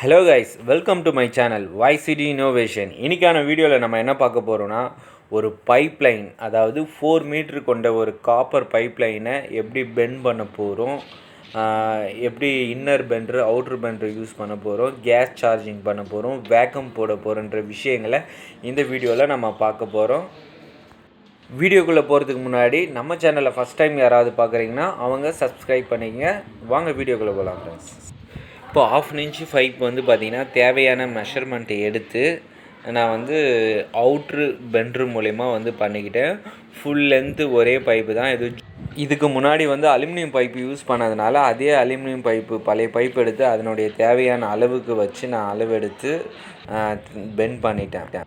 Hello guys, welcome to my channel YCD innovation. இன்றைக்கான வீடியோவில் நம்ம என்ன பார்க்க போகிறோன்னா, ஒரு பைப்லைன், அதாவது 4 மீட்ரு கொண்ட ஒரு காப்பர் பைப்லைனை எப்படி பெண்ட் பண்ண போகிறோம், எப்படி இன்னர் பெண்டர் அவுட்ரு பெண்டர் யூஸ் பண்ண போகிறோம், கேஸ் சார்ஜிங் பண்ண போகிறோம், வேக்கம் போட போகிறோன்ற விஷயங்களை இந்த வீடியோவில் நம்ம பார்க்க போகிறோம். வீடியோக்குள்ளே போகிறதுக்கு முன்னாடி நம்ம சேனலை ஃபஸ்ட் டைம் யாராவது பார்க்குறீங்கன்னா அவங்க சப்ஸ்கிரைப் பண்ணிக்கங்க. வாங்க வீடியோக்குள்ளே போகலாம் ஃப்ரெண்ட்ஸ். இப்போ 1/2 இன்ச்சு பைப் பார்த்திங்கன்னா தேவையான மெஷர்மெண்ட்டை எடுத்து நான் அவுட்ரு பெண்ட்ரு மூலயமா பண்ணிக்கிட்டேன். ஃபுல் லென்த்து ஒரே பைப்பு தான். இதுக்கு முன்னாடி அலுமினியம் பைப்பு யூஸ் பண்ணதுனால அதே அலுமினியம் பைப்பு பழைய பைப் எடுத்து அதனுடைய தேவையான அளவுக்கு வச்சு நான் அளவெடுத்து பெண்ட் பண்ணிட்டேன்.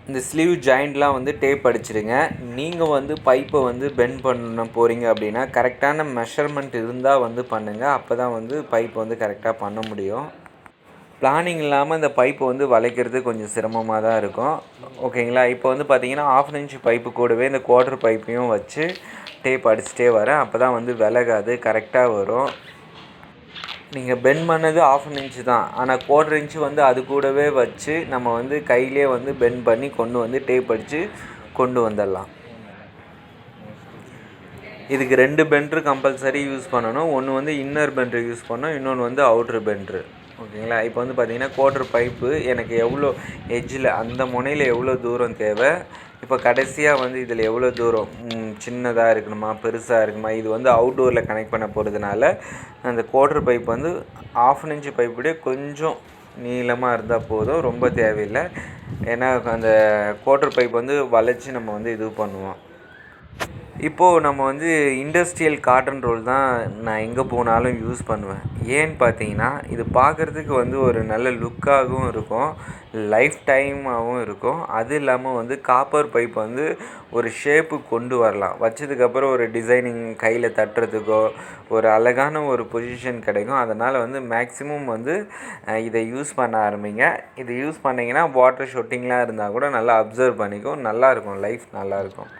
இந்த ஸ்லீவ் ஜாயிண்ட்லாம் டேப் அடிச்சிடுங்க. நீங்கள் பைப்பை பெண்ட் பண்ண போகிறீங்க அப்படின்னா கரெக்டான மெஷர்மெண்ட் இருந்தால் பண்ணுங்கள். அப்போ தான் பைப் கரெக்டாக பண்ண முடியும். பிளானிங் இல்லாமல் இந்த பைப்பை வளைக்கிறது கொஞ்சம் சிரமமாக தான் இருக்கும். ஓகேங்களா? இப்போ பார்த்தீங்கன்னா 1/2 இன்ச்சு பைப்பு கூடவே இந்த குவார்டர் பைப்பையும் வச்சு டேப் அடிச்சுட்டே வரேன். அப்போ தான் விலகாது, கரெக்டாக வரும். நீங்கள் பெண்ட் பண்ணது 1/2 இன்ச்சு தான், ஆனால் 1/4 இன்ச்சு அது கூடவே வச்சு நம்ம கையிலே பெண்ட் பண்ணி கொண்டு டேப் அடித்து கொண்டு வந்துடலாம். இதுக்கு 2 பெண்ட்ரு கம்பல்சரி யூஸ் பண்ணணும். ஒன்று இன்னர் பெண்ட்ரு யூஸ் பண்ணணும், இன்னொன்று அவுட்ரு பெண்ட்ரு. ஓகேங்களா? இப்போ பார்த்தீங்கன்னா குவார்டர் பைப்பு எனக்கு எவ்வளோ எட்ஜில் அந்த முனையில் எவ்வளோ தூரம் தேவை, இப்போ கடைசியாக இதில் எவ்வளோ தூரம் சின்னதாக இருக்கணுமா பெருசாக இருக்குமா, இது அவுட்டோரில் கனெக்ட் பண்ண போகிறதுனால அந்த குவார்டர் பைப் 1/2 இன்ச்சு பைப்புடைய கொஞ்சம் நீளமாக இருந்தால் போதும், ரொம்ப தேவையில்லை. ஏன்னா அந்த குவார்டர் பைப் வளைச்சி நம்ம இது பண்ணுவோம். இப்போது நம்ம இண்டஸ்ட்ரியல் காட்டன் ரோல் தான் நான் எங்கே போனாலும் யூஸ் பண்ணுவேன். ஏன்னு பார்த்தீங்கன்னா இது பார்க்குறதுக்கு ஒரு நல்ல லுக்காகவும் இருக்கும், லைஃப் டைமாகவும் இருக்கும். அது இல்லாமல் காப்பர் பைப் ஒரு ஷேப்பு கொண்டு வரலாம். வச்சதுக்கப்புறம் ஒரு டிசைனிங் கையில் தட்டுறதுக்கோ ஒரு அழகான ஒரு பொசிஷன் கிடைக்கும். அதனால் மேக்ஸிமம் இதை யூஸ் பண்ண ஆரம்பிங்க. இதை யூஸ் பண்ணிங்கன்னா வாட்டர் ஷொட்டிங்லாம் இருந்தால் கூட நல்லா அப்சர்வ் பண்ணிக்கும், நல்லாயிருக்கும், லைஃப் நல்லாயிருக்கும்.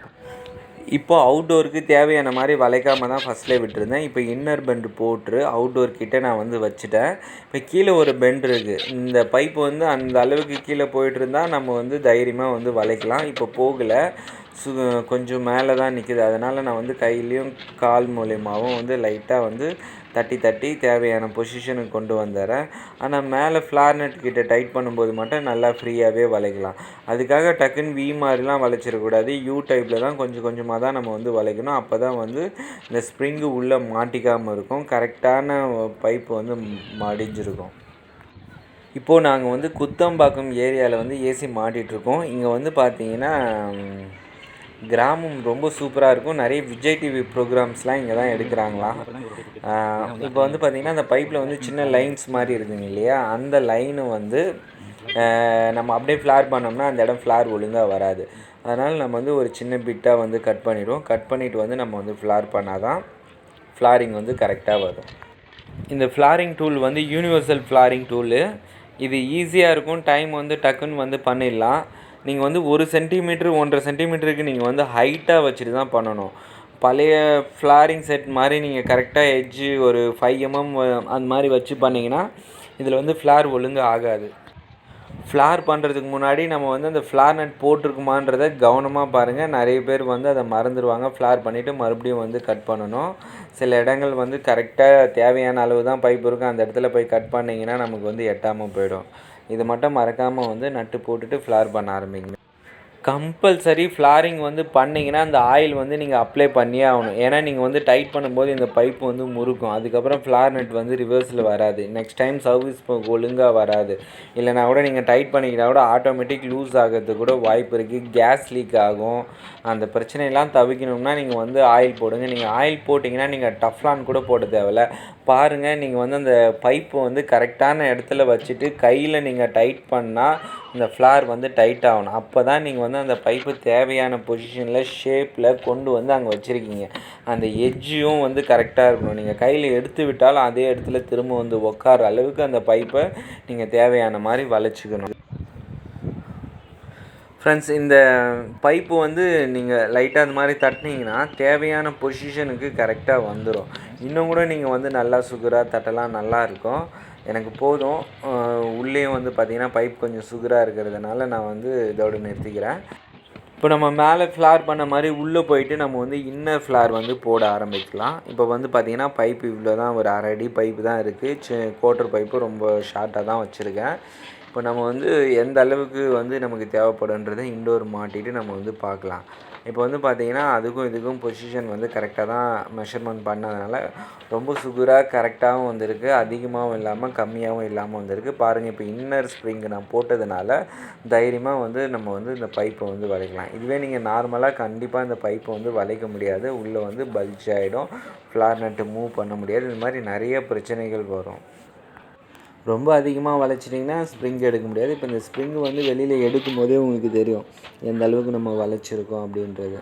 இப்போது அவுட்டோருக்கு தேவையான மாதிரி வளைக்காமல் தான் ஃபஸ்ட்லேயே விட்டுருந்தேன். இப்போ இன்னர் பெண்டு போட்டு அவுட்டோர் கிட்டே நான் வச்சுட்டேன். இப்போ கீழே ஒரு பெண்டு இருக்குது. இந்த பைப்பு அந்த அளவுக்கு கீழே போயிட்டு இருந்தால் நம்ம தைரியமாக வளைக்கலாம். இப்போ போகலை, கொஞ்சம் மேலே தான் நிற்கிது. அதனால் நான் கையிலையும் கால் மூலியமாகவும் லைட்டாக தட்டி தேவையான பொசிஷனுக்கு கொண்டு வந்துடுறேன். ஆனால் மேலே ஃப்ளார்நெட் கிட்ட டைட் பண்ணும்போது மட்டும் நல்லா ஃப்ரீயாகவே வளைக்கலாம். அதுக்காக டக்குன்னு வி மாதிரிலாம் வளைச்சிடக்கூடாது. யூ டைப்பில் தான் கொஞ்சம் கொஞ்சமாக தான் நம்ம வளைக்கணும். அப்போ தான் இந்த ஸ்ப்ரிங்கு உள்ளே மாட்டிக்காமல் இருக்கும், கரெக்டான பைப்பு மடிஞ்சிருக்கும். இப்போது நாங்கள் குத்தம்பாக்கம் ஏரியாவில் ஏசி மாட்டிகிட்ருக்கோம். இங்கே பார்த்தீங்கன்னா கிராமம் ரொம்ப சூப்பராக இருக்கும். நிறைய விஜய் டிவி ப்ரோக்ராம்ஸ்லாம் இங்கே தான் எடுக்கிறாங்களாம். இப்போ பார்த்திங்கன்னா அந்த பைப்பில் சின்ன லைன்ஸ் மாதிரி இருக்குங்க இல்லையா, அந்த லைனு நம்ம அப்படியே ஃப்ளார் பண்ணோம்னா அந்த இடம் ஃப்ளார் ஒழுங்காக வராது. அதனால் நம்ம ஒரு சின்ன பிட்டாக கட் பண்ணிவிடுவோம். கட் பண்ணிவிட்டு நம்ம ஃப்ளார் பண்ணால் தான் ஃப்ளாரிங் கரெக்டாக வரும். இந்த flooring tool universal flooring tool. இது ஈஸியாக இருக்கும், டைம் டக்குன்னு பண்ணிடலாம். நீங்கள் 1 சென்டிமீட்ரு 1.5 சென்டிமீட்டருக்கு நீங்கள் ஹைட்டாக வச்சுட்டு தான் பண்ணணும். பழைய ஃப்ளாரிங் செட் மாதிரி நீங்கள் கரெக்டாக எட்ஜு ஒரு 5 mm அந்த மாதிரி வச்சு பண்ணிங்கன்னா இதில் ஃப்ளார் ஒழுங்காக ஆகாது. ஃப்ளார் பண்ணுறதுக்கு முன்னாடி நம்ம அந்த ஃப்ளார் நட் போட்டிருக்குமான்றதை கவனமாக பாருங்கள். நிறைய பேர் அதை மறந்துடுவாங்க. ஃப்ளார் பண்ணிவிட்டு மறுபடியும் கட் பண்ணணும். சில இடங்கள் கரெக்டாக தேவையான அளவு தான் பைப் இருக்கும், அந்த இடத்துல போய் கட் பண்ணிங்கன்னா நமக்கு எட்டாமல் போயிடும். இது மட்டும் மறக்காமல் நட்டு போட்டுட்டு ஃப்ளார் பண்ண ஆரம்பிங்க. கம்பல்சரி ஃப்ளாரிங் பண்ணிங்கன்னா அந்த ஆயில் நீங்கள் அப்ளை பண்ணியே ஆகணும். ஏன்னா நீங்கள் டைட் பண்ணும்போது இந்த பைப்பு முறுக்கும். அதுக்கப்புறம் ஃப்ளார் நட் ரிவர்ஸில் வராது. நெக்ஸ்ட் டைம் சர்வீஸ் ஒழுங்காக வராது. இல்லைனா கூட நீங்கள் டைட் பண்ணிக்கிட்டால் கூட ஆட்டோமேட்டிக் லூஸ் ஆகிறதுக்கு கூட வாய்ப்பு இருக்குது. கேஸ் லீக் ஆகும். அந்த பிரச்சனையெல்லாம் தவிர்க்கணும்னா நீங்கள் ஆயில் போடுங்க. நீங்கள் ஆயில் போட்டிங்கன்னா நீங்கள் டஃப்லான் கூட போட தேவையில்ல. பாருங்கள், நீங்கள் அந்த பைப்பு கரெக்டான இடத்துல வச்சுட்டு கையில் நீங்கள் டைட் பண்ணால் இந்த ஃப்ளார் டைட் ஆகணும். அப்போ தான் நீங்கள் அந்த பைப்பு தேவையான பொசிஷனில் ஷேப்பில் கொண்டு அங்கே வச்சுருக்கீங்க. அந்த எட்ஜும் கரெக்டாக இருக்கணும். நீங்கள் கையில் எடுத்து விட்டாலும் அதே இடத்துல திரும்ப உட்கார அளவுக்கு அந்த பைப்பை நீங்கள் தேவையான மாதிரி வளைச்சிக்கணும். ஃப்ரெண்ட்ஸ், இந்த பைப்பு நீங்கள் லைட்டாக அந்த மாதிரி தட்டினீங்கன்னா தேவையான பொசிஷனுக்கு கரெக்டாக வந்துடும். இன்னும் கூட நீங்கள் நல்லா சுகராக தட்டலாம், நல்லாயிருக்கும். எனக்கு போதும். உள்ளேயும் வந்து பார்த்திங்கன்னா பைப் கொஞ்சம் சுகராக இருக்கிறதுனால நான் வந்து இதோடு நிறுத்திக்கிறேன். இப்போ நம்ம மேலே ஃப்ளார் பண்ண மாதிரி உள்ளே போயிட்டு நம்ம வந்து இன்னர் ஃப்ளார் வந்து போட ஆரம்பிக்கலாம். இப்போ வந்து பார்த்திங்கன்னா பைப்பு இவ்வளோ தான், ஒரு 1/2 அடி பைப்பு தான் இருக்குது. கோட்டர் பைப்பு ரொம்ப ஷார்ட்டாக தான் வச்சுருக்கேன். இப்போ நம்ம வந்து எந்த அளவுக்கு வந்து நமக்கு தேவைப்படுன்றதை இன்டோர் மாட்டிட்டு நம்ம வந்து பார்க்கலாம். இப்போ வந்து பார்த்திங்கன்னா அதுக்கும் இதுக்கும் பொசிஷன் வந்து கரெக்டாக தான் மெஷர்மெண்ட் பண்ணதுனால ரொம்ப சுகராக கரெக்டாகவும் வந்திருக்கு, அதிகமாகவும் இல்லாமல் கம்மியாகவும் இல்லாமல் வந்திருக்கு. பாருங்கள், இப்போ இன்னர் ஸ்ப்ரிங்கு நான் போட்டதுனால தைரியமாக வந்து நம்ம வந்து இந்த பைப்பை வந்து வளைக்கலாம். இதுவே நீங்கள் நார்மலாக கண்டிப்பாக இந்த பைப்பை வந்து வளைக்க முடியாது, உள்ளே வந்து பல்ஜ் ஆகிடும், ஃப்ளார் நட்டு மூவ் பண்ண முடியாது, இது மாதிரி நிறைய பிரச்சனைகள் வரும். ரொம்ப அதிகமாக வளைச்சிட்டிங்கன்னா ஸ்ப்ரிங் எடுக்க முடியாது. இப்போ இந்த ஸ்ப்ரிங் வந்து வெளியில் எடுக்கும் போதே உங்களுக்கு தெரியும் எந்த அளவுக்கு நம்ம வளைச்சிருக்கோம் அப்படின்றது.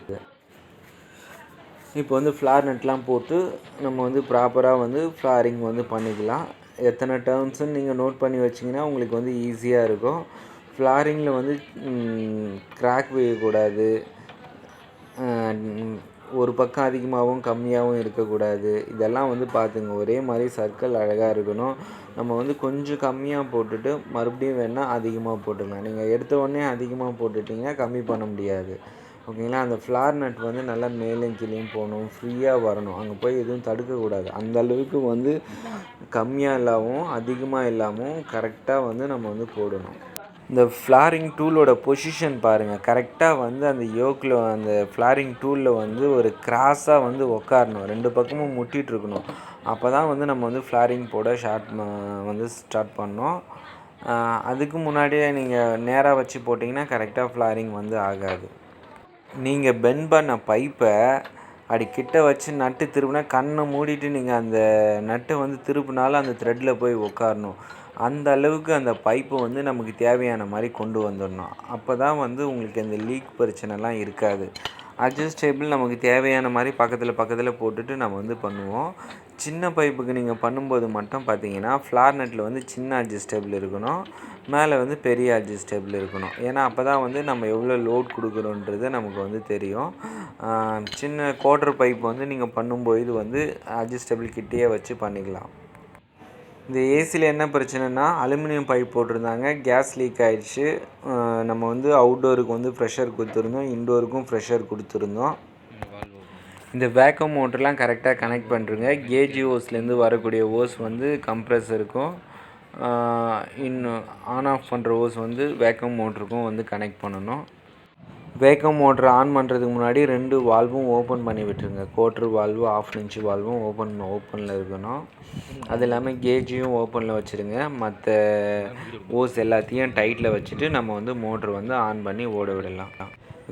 இப்போ வந்து ஃப்ளார் நட்லாம் போட்டு நம்ம வந்து ப்ராப்பராக வந்து ஃப்ளாரிங் வந்து பண்ணிக்கலாம். எத்தனை டர்ன்ஸுன்னு நீங்கள் நோட் பண்ணி வச்சிங்கன்னா உங்களுக்கு வந்து ஈஸியாக இருக்கும். ஃப்ளாரிங்கில் வந்து கிராக் விழக்கூடாது, ஒரு பக்கம் அதிகமாகவும் கம்மியாகவும் இருக்கக்கூடாது. இதெல்லாம் வந்து பார்த்துங்க. ஒரே மாதிரி சர்க்கிள் அழகாக இருக்கணும். நம்ம வந்து கொஞ்சம் கம்மியாக போட்டுட்டு மறுபடியும் வேணால் அதிகமாக போட்டுக்கலாம். நீங்கள் எடுத்த உடனே அதிகமாக போட்டுட்டிங்கன்னா கம்மி பண்ண முடியாது. ஓகேங்களா? அந்த ஃப்ளார் நட் வந்து நல்லா மேலேயும் கீழேயும் போகணும், ஃப்ரீயாக வரணும். அங்கே போய் எதுவும் தடுக்கக்கூடாது. அந்த அளவுக்கு வந்து கம்மியாக இல்லாமல் அதிகமாக இல்லாமல் கரெக்டாக வந்து நம்ம வந்து போடணும். இந்த ஃப்ளாரிங் டூலோட பொசிஷன் பாருங்கள், கரெக்டாக வந்து அந்த யோக்கில் அந்த ஃப்ளாரிங் டூலில் வந்து ஒரு கிராஸாக வந்து உக்காரணும், 2 பக்கமும் முட்டிகிட்ருக்கணும். அப்போ தான் வந்து நம்ம வந்து ஃப்ளாரிங் போட ஸ்டார்ட் பண்ணோம். அதுக்கு முன்னாடியே நீங்கள் நேராக வச்சு போட்டிங்கன்னா கரெக்டாக ஃப்ளாரிங் வந்து ஆகாது. நீங்கள் பெண்ட் பண்ண பைப்பை அப்படி கிட்ட வச்சு நட்டு திருப்பினா கண்ணை மூடிட்டு நீங்கள் அந்த நட்டை வந்து திருப்பினாலும் அந்த த்ரெட்டில் போய் உட்காரணும். அந்த அளவுக்கு அந்த பைப்பை வந்து நமக்கு தேவையான மாதிரி கொண்டு வந்துடணும். அப்போ தான் வந்து உங்களுக்கு அந்த லீக் பிரச்சனைலாம் இருக்காது. அட்ஜஸ்டேபிள் நமக்கு தேவையான மாதிரி பக்கத்தில் போட்டுட்டு நம்ம வந்து பண்ணுவோம். சின்ன பைப்புக்கு நீங்கள் பண்ணும்போது மட்டும் பார்த்தீங்கன்னா ஃப்ளார் நட்டில் வந்து சின்ன அட்ஜஸ்டேபிள் இருக்கணும், மேலே வந்து பெரிய அட்ஜஸ்டேபிள் இருக்கணும். ஏன்னா அப்போ தான் வந்து நம்ம எவ்வளோ லோட் கொடுக்குறோன்றது நமக்கு வந்து தெரியும். சின்ன குவார்ட்டர் பைப் வந்து நீங்கள் பண்ணும்போது வந்து அட்ஜஸ்டபிள் கிட்டேயே வச்சு பண்ணிக்கலாம். இந்த ஏசியில் என்ன பிரச்சனைனா அலுமினியம் பைப் போட்டிருந்தாங்க, கேஸ் லீக் ஆகிடுச்சு. நம்ம வந்து அவுட்டோருக்கு வந்து ப்ரெஷர் கொடுத்துருந்தோம், இன்டோருக்கும் ப்ரெஷர் கொடுத்துருந்தோம். இந்த வேக்கம் மோட்டர்லாம் கரெக்டாக கனெக்ட் பண்ணுறங்க. கேஜி ஓஸ்லேருந்து வரக்கூடிய ஓஸ் வந்து கம்ப்ரெஸருக்கும், இன்னும் ஆன் ஆஃப் பண்ணுற ஓஸ் வந்து வேக்கம் மோட்டருக்கும் வந்து கனெக்ட் பண்ணணும். வேக்கம் மோட்ரு ஆன் பண்ணுறதுக்கு முன்னாடி 2 வால்வும் ஓப்பன் பண்ணி விட்டுருங்க. குவார்ட்ரு வால்வு, 1/2 இன்ச்சு வால்வும் ஓப்பனில் இருக்கணும். அது இல்லாமல் கேஜியும் ஓப்பனில் வச்சுருங்க. மற்ற ஓஸ் எல்லாத்தையும் டைட்டில் வச்சுட்டு நம்ம வந்து மோட்ரு வந்து ஆன் பண்ணி ஓட விடலாம்.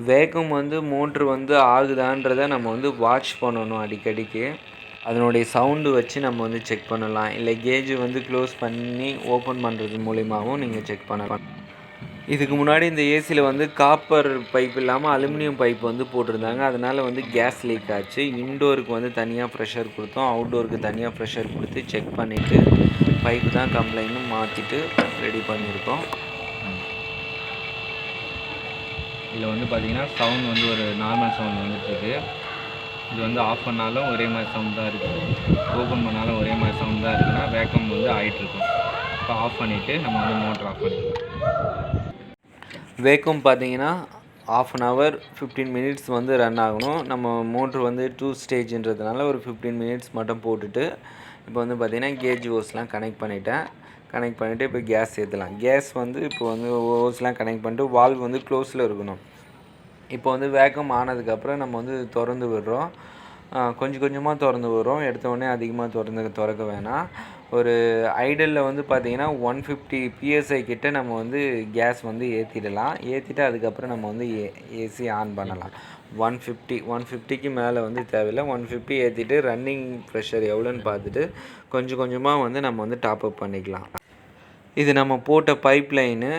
வேக்கம் வந்து மோட்ரு வந்து ஆகுதான்றதை நம்ம வந்து வாட்ச் பண்ணணும் அடிக்கடிக்கு. அதனுடைய சவுண்டு வச்சு நம்ம வந்து செக் பண்ணலாம். இல்லை கேஜ் வந்து க்ளோஸ் பண்ணி ஓப்பன் பண்ணுறது மூலிமாவும் நீங்கள் செக் பண்ணலாம். இதுக்கு முன்னாடி இந்த ஏசியில் வந்து காப்பர் பைப் இல்லாமல் அலுமினியம் பைப் வந்து போட்டிருந்தாங்க. அதனால் வந்து கேஸ் லீக் ஆச்சு. இன்டோருக்கு வந்து தனியாக ப்ரெஷர் கொடுத்தோம், அவுட்டோருக்கு தனியாக ப்ரெஷர் கொடுத்து செக் பண்ணிவிட்டு பைப்பு தான் கம்ப்ளைண்ட்னு மாற்றிட்டு ரெடி பண்ணியிருக்கோம். இதில் வந்து பார்த்திங்கன்னா சவுண்ட் வந்து ஒரு நார்மல் சவுண்ட் வந்துட்டுருக்கு. இது வந்து ஆஃப் பண்ணாலும் ஒரே மாதிரி சவுண்ட் தான் இருக்குது, ஓப்பன் பண்ணாலும் ஒரே மாதிரி சவுண்ட் தான் இருக்குன்னா வேக்கம் வந்து ஆகிட்டுருக்கும். இப்போ ஆஃப் பண்ணிவிட்டு நம்ம வந்து மோட்டர் ஆஃப் பண்ணிக்கலாம். வேக்கம் பார்த்தீங்கன்னா 1/2 hour 15 minutes வந்து ரன் ஆகணும். நம்ம மோட்ரு வந்து 2 ஸ்டேஜ்ன்றதுனால ஒரு 15 minutes மட்டும் போட்டுட்டு இப்போ வந்து பார்த்திங்கன்னா கேஜ் ஓஸ்லாம் கனெக்ட் பண்ணிவிட்டு இப்போ கேஸ் ஏற்றலாம். கேஸ் வந்து இப்போ வந்து ஓஸ்லாம் கனெக்ட் பண்ணிட்டு வால்வ் வந்து க்ளோஸில் இருக்கணும். இப்போ வந்து வேக்கம் ஆனதுக்கப்புறம் நம்ம வந்து திறந்து விடுறோம். கொஞ்சம் கொஞ்சமாக திறந்து விடுறோம், எடுத்த உடனே அதிகமாக திறக்க வேணாம். ஒரு ஐடலில் வந்து பார்த்திங்கன்னா 150 PSI கிட்ட நம்ம வந்து கேஸ் வந்து ஏற்றிட்டு அதுக்கப்புறம் நம்ம வந்து ஏசி ஆன் பண்ணலாம். 150க்கு மேலே வந்து தேவையில்லை. 150 ஏற்றிட்டு ரன்னிங் ப்ரெஷர் எவ்வளோன்னு பார்த்துட்டு கொஞ்சம் கொஞ்சமாக வந்து நம்ம வந்து டாப்அப் பண்ணிக்கலாம். இது நம்ம போட்ட பைப் லைனு,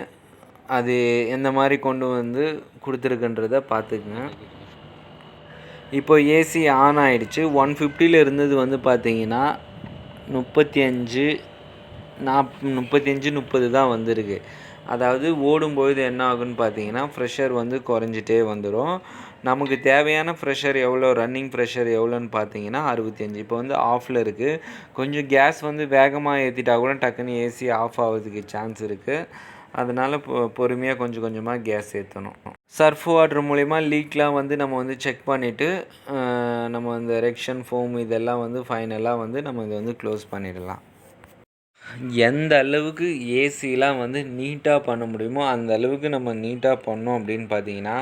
அது எந்த மாதிரி கொண்டு வந்து கொடுத்துருக்குன்றதை பார்த்துக்குங்க. இப்போ ஏசி ஆன் ஆகிடுச்சு. 150ல் இருந்தது வந்து பார்த்திங்கன்னா 35 30 தான் வந்திருக்கு. அதாவது ஓடும்பொழுது என்ன ஆகுன்னு பார்த்தீங்கன்னா ப்ரெஷர் வந்து குறைஞ்சிட்டே வந்துடும். நமக்கு தேவையான ப்ரெஷர் எவ்வளோ, ரன்னிங் ப்ரெஷர் எவ்வளோன்னு பார்த்தீங்கன்னா 65. இப்போ வந்து ஆஃபில் இருக்குது. கொஞ்சம் கேஸ் வந்து வேகமாக ஏற்றிட்டா கூட டக்குன்னு ஏசி ஆஃப் ஆகிறதுக்கு சான்ஸ் இருக்குது. அதனால் பொறுமையாக கொஞ்சம் கொஞ்சமாக கேஸ் ஏற்றணும். சர்ஃப் வாட்டர் மூலிமா லீக்லாம் வந்து நம்ம வந்து செக் பண்ணிவிட்டு நம்ம அந்த ரெக்ஷன் ஃபோம் இதெல்லாம் வந்து ஃபைனலாக வந்து நம்ம இதை வந்து க்ளோஸ் பண்ணிடலாம். எந்த அளவுக்கு ஏசிலாம் வந்து நீட்டாக பண்ண முடியுமோ அந்த அளவுக்கு நம்ம நீட்டாக பண்ணோம் அப்படின்னு பார்த்தீங்கன்னா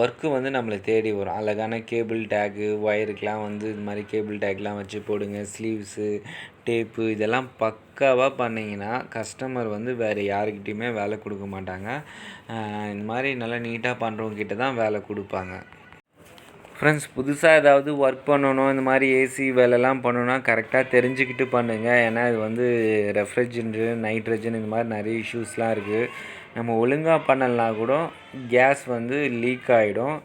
ஒர்க்கு வந்து நம்மளை தேடி வரும். அழகான கேபிள் டேகு, ஒயருக்கெலாம் வந்து இது மாதிரி கேபிள் டேக்லாம் வச்சு போடுங்க. ஸ்லீவ்ஸு, டேப்பு இதெல்லாம் பக்காவாக பண்ணிங்கன்னா கஸ்டமர் வந்து வேறு யாருக்கிட்டையுமே வேலை கொடுக்க மாட்டாங்க. இந்த மாதிரி நல்லா நீட்டாக பண்ணுறவங்கக்கிட்ட தான் வேலை கொடுப்பாங்க. ஃப்ரெண்ட்ஸ், புதுசாக ஏதாவது ஒர்க் பண்ணணும், இந்த மாதிரி ஏசி வேலைலாம் பண்ணணுன்னா கரெக்டாக தெரிஞ்சுக்கிட்டு பண்ணுங்கள். ஏன்னா இது வந்து ரெஃப்ரிஜரேட்டரு, நைட்ரஜன் இந்த மாதிரி நிறைய இஷ்யூஸ்லாம் இருக்குது. நம்ம ஒழுங்காக பண்ணலைனா கூட கேஸ் வந்து லீக் ஆகிடும்.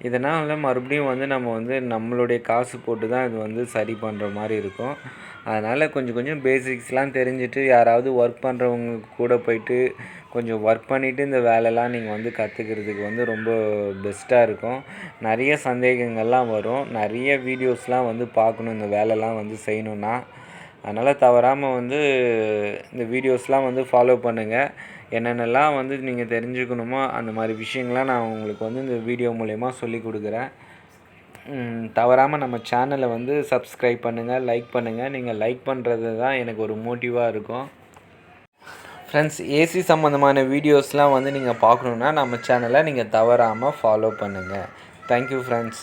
இதனால் மறுபடியும் வந்து நம்ம வந்து நம்மளுடைய காசு போட்டு தான் இது வந்து சரி பண்ணுற மாதிரி இருக்கும். அதனால் கொஞ்சம் கொஞ்சம் பேசிக்ஸ்லாம் தெரிஞ்சுட்டு யாராவது ஒர்க் பண்ணுறவங்க கூட போயிட்டு கொஞ்சம் ஒர்க் பண்ணிவிட்டு இந்த வேலைலாம் நீங்கள் வந்து கற்றுக்கிறதுக்கு வந்து ரொம்ப பெஸ்ட்டாக இருக்கும். நிறைய சந்தேகங்கள்லாம் வரும். நிறைய வீடியோஸ்லாம் வந்து பார்க்கணும் இந்த வேலைலாம் வந்து செய்யணுன்னா. அதனால் தவறாமல் வந்து இந்த வீடியோஸ்லாம் வந்து ஃபாலோ பண்ணுங்கள். என்னென்னலாம் வந்து நீங்கள் தெரிஞ்சுக்கணுமோ அந்த மாதிரி விஷயங்கள்லாம் நான் உங்களுக்கு வந்து இந்த வீடியோ மூலயமா சொல்லிக் கொடுக்குறேன். தவறாமல் நம்ம சேனலை வந்து சப்ஸ்கிரைப் பண்ணுங்கள், லைக் பண்ணுங்கள். நீங்கள் லைக் பண்ணுறது தான் எனக்கு ஒரு மோட்டிவாக இருக்கும். ஃப்ரெண்ட்ஸ், ஏசி சம்மந்தமான வீடியோஸ்லாம் வந்து நீங்கள் பார்க்கணுன்னா நம்ம சேனலை நீங்கள் தவறாமல் ஃபாலோ பண்ணுங்கள். Thank you friends.